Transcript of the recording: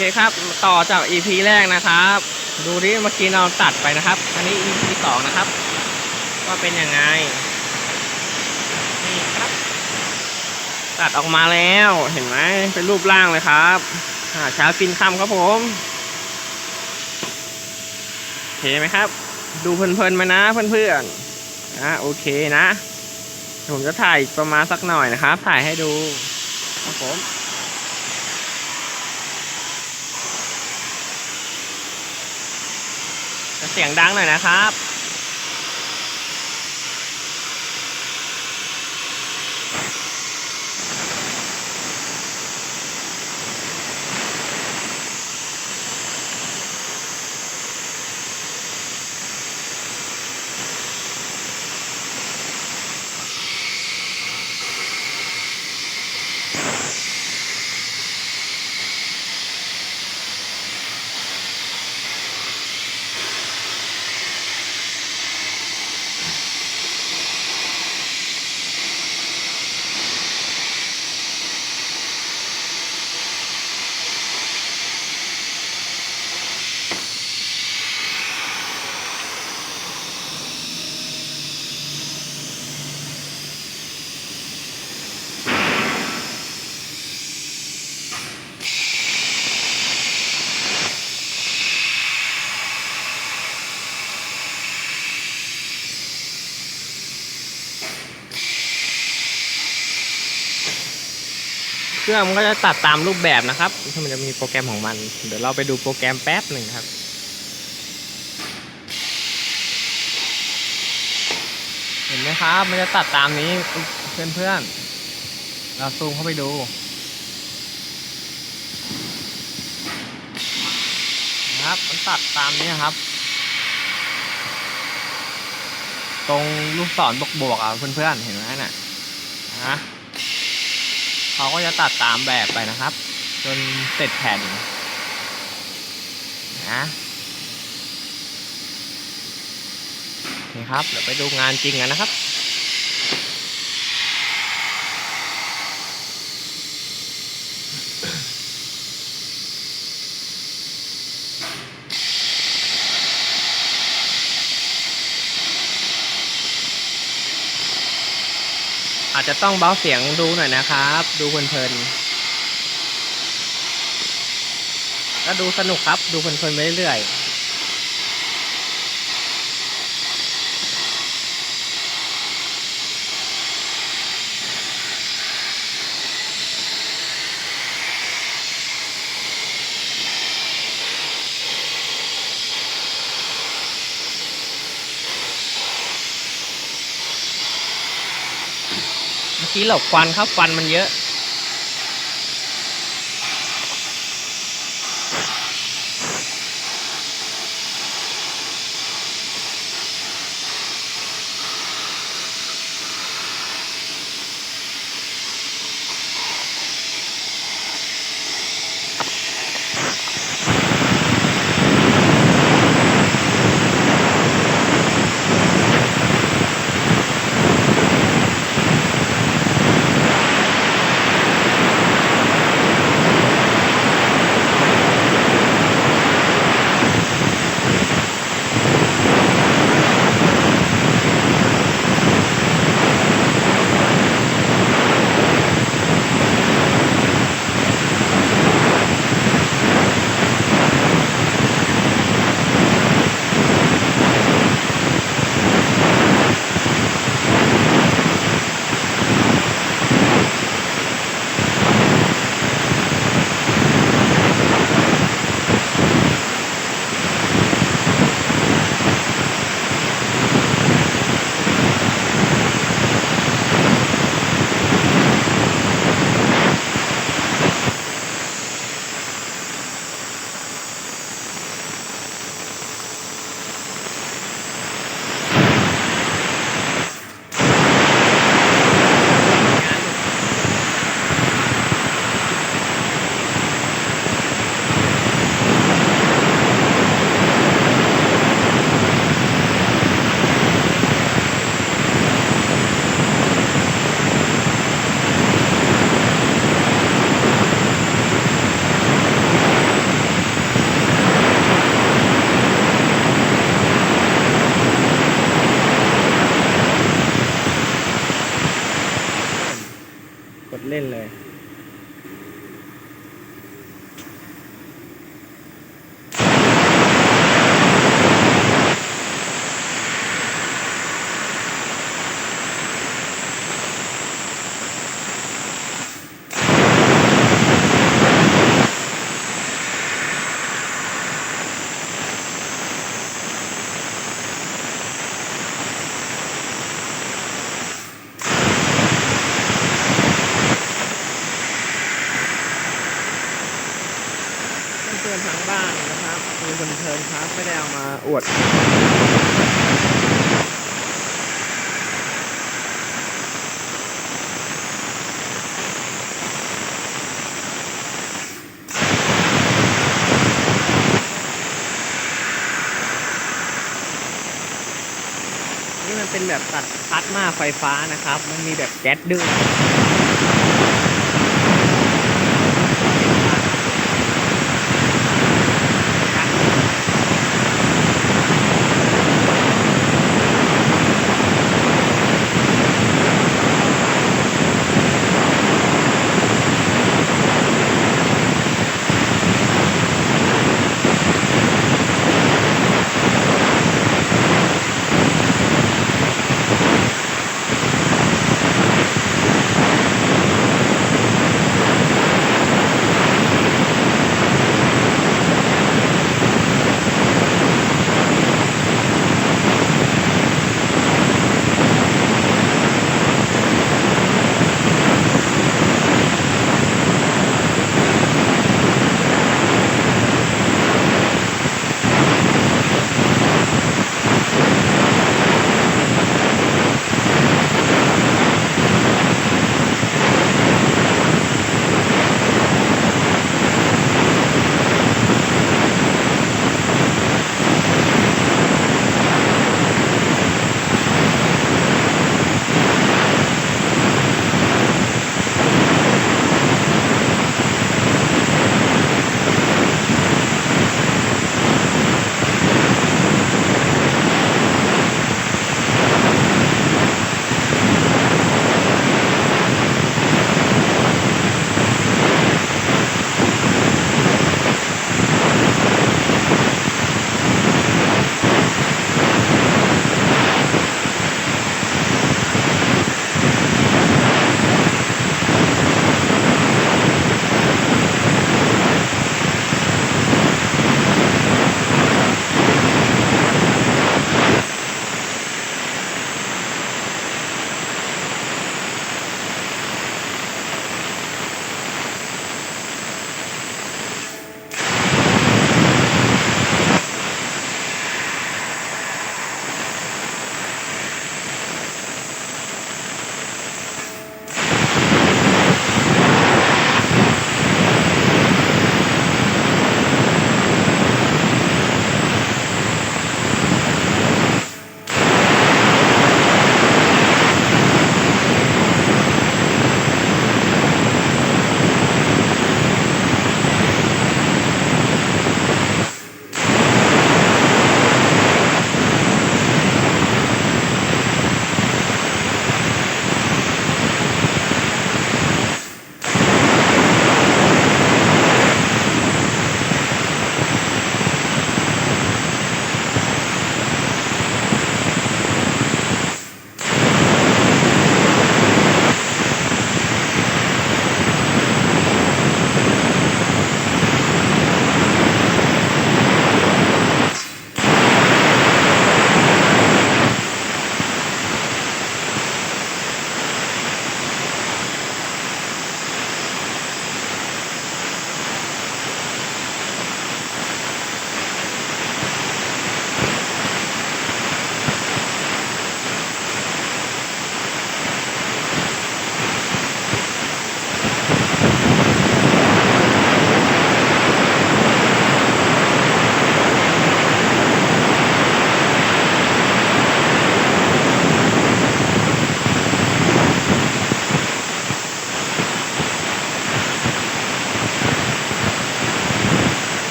เคครับต่อจาก EP แรกนะครับดูดิเมื่อกี้เราตัดไปนะครับอันนี้ EP 2นะครับว่าเป็นยังไงนี่ครับตัดออกมาแล้วเห็นไหมเป็นรูปร่างเลยครับเช้ากินค่ำครับผมโอเคไหมครับดูเพลินๆมานะเพื่อนๆโอเคนะผมจะถ่ายประมาณสักหน่อยนะครับถ่ายให้ดูครับผมเสียงดังหน่อยนะครับเครื่องมันก็จะตัดตามรูปแบบนะครับมันจะมีโปรแกรมของมันเดี๋ยวเราไปดูโปรแกรมแป๊บหนึ่งครับเห็นไหมครับมันจะตัดตามนี้เพื่อนๆเราซูมเข้าไปดูนะครับมันตัดตามนี้ครับตรงลูกศรบวกๆเพื่อนๆเห็นไหมน่ะเขาก็จะตัดตามแบบไปนะครับจนเสร็จแผ่นนี่ครับเดี๋ยวไปดูงานจริงกันนะครับอาจจะต้องเบาเสียงดูหน่อยนะครับดูเพลินๆก็ดูสนุกครับดูเพลินๆไปเรื่อยๆเมื่อกี้หลบควันครับควันมันเยอะ เพื่อนๆทางบ้านนะครับดูเพลินๆครับไม่ได้เอามาอวดนี่มันเป็นแบบตัดพลาสมาไฟฟ้านะครับมันมีแบบแก๊สด้วย